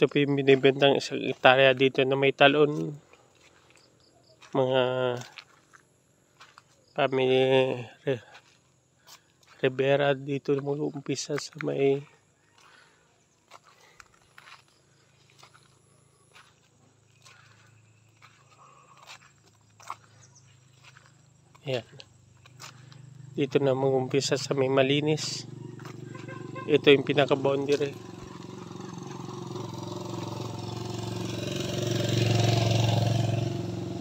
Ito po yung binibentang isang hektarya dito na may talon. Mga family Rivera dito mag-umpisa sa may ayan. Dito na mag-umpisa sa may Malinis. Ito yung pinaka-boundary.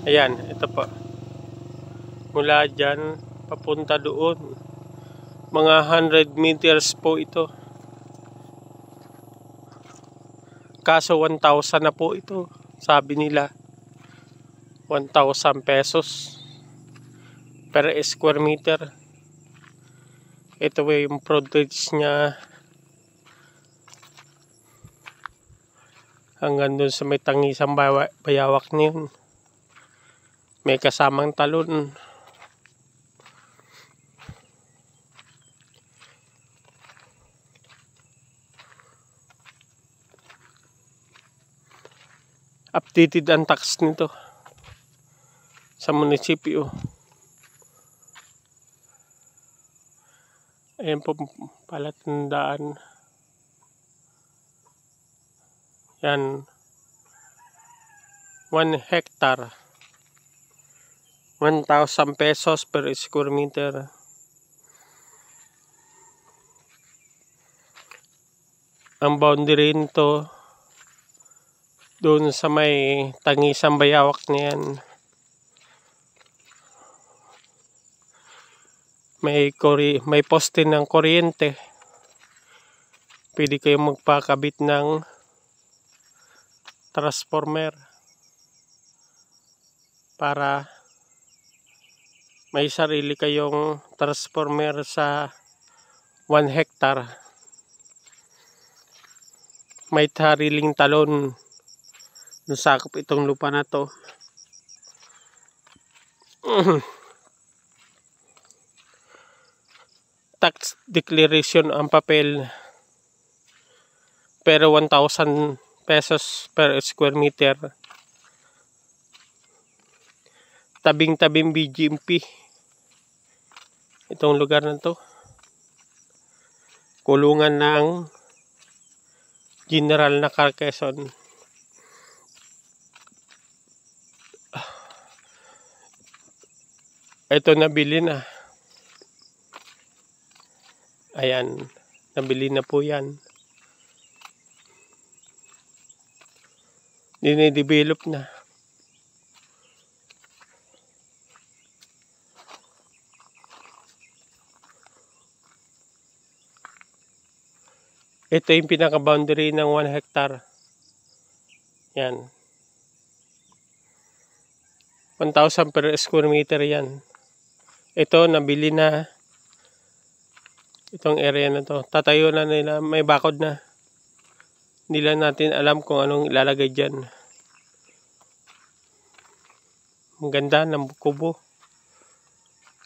Ayan, ito po. Mula dyan, papunta doon. Mga 100 meters po ito. Kaso 1,000 na po ito. Sabi nila, 1,000 pesos per square meter. Ito yung frontage niya. Hanggang doon sa may Tangisang Bayawak niyon. May kasamang talon. Updated ang tax nito sa munisipyo. Ayan po palatandaan. Yan. 1 hectare. 1,000 pesos per square meter. Ang boundary nito doon sa may Tangisang Bayawak na yan. May poste ng kuryente. Pwede kayong magpakabit ng transformer para may sarili kayong transformer sa 1 hectare. May sariling talon. Nasakop itong lupa na to. Tax declaration ang papel. Pero 1,000 pesos per square meter. Tabing-tabing BGMP. Itong lugar na to. Kulungan ng General Nakar Quezon. Ito nabili na. Ayan. Nabili na po yan. Dine-develop na. Ito yung pinaka-boundary ng 1 hectare. Yan. 1,000 per square meter yan. Ito, nabili na. Itong area na to. Tatayo na nila. May bakod na. Hindi lang natin alam kung anong ilalagay dyan. Ang ganda ng kubo.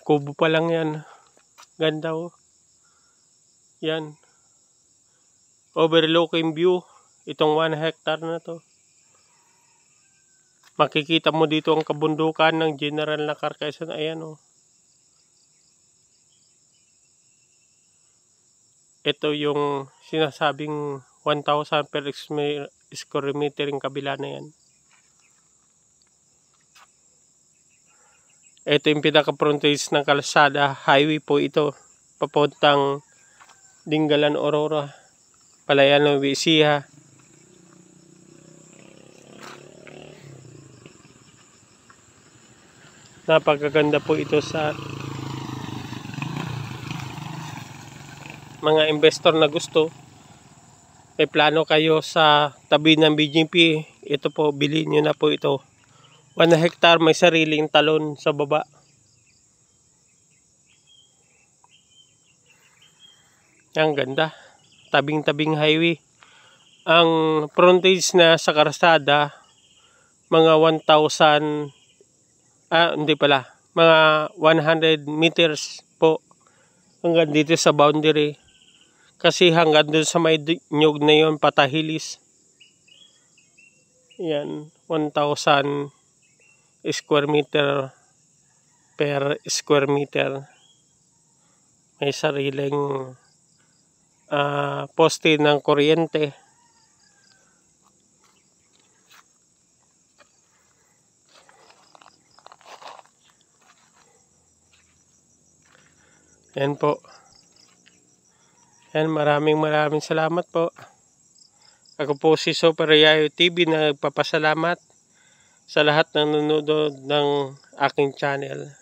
Kubo pa lang yan. Ganda oh. Yan. Overlooking view. Itong 1 hectare na to. Makikita mo dito ang kabundukan ng General Nakar Quezon. Ayan oh. Ito yung sinasabing 1,000 per square meter yung kabila na yan. Ito yung pinaka-frontage ng kalsada. Highway po ito. Papuntang Dingalan, Aurora. Palayan ng Visiha. Napakaganda po ito sa mga investor na gusto. May plano kayo sa tabi ng BGMP. Ito po, bilhin nyo na po ito. 1 hectare, may sariling talon sa baba. Ang ganda. Tabing-tabing highway. Ang frontage na sa karsada, mga 1,000, hindi pala, mga 100 meters po hanggang dito sa boundary. Kasi hanggang dun sa may nyug na yun, patahilis. Yan, 1,000 square meter per square meter. May sariling poste ng kuryente. Yan po. Yan, maraming salamat po. Ako po si Super Yayo TV na nagpapasalamat sa lahat ng nanonood ng aking channel.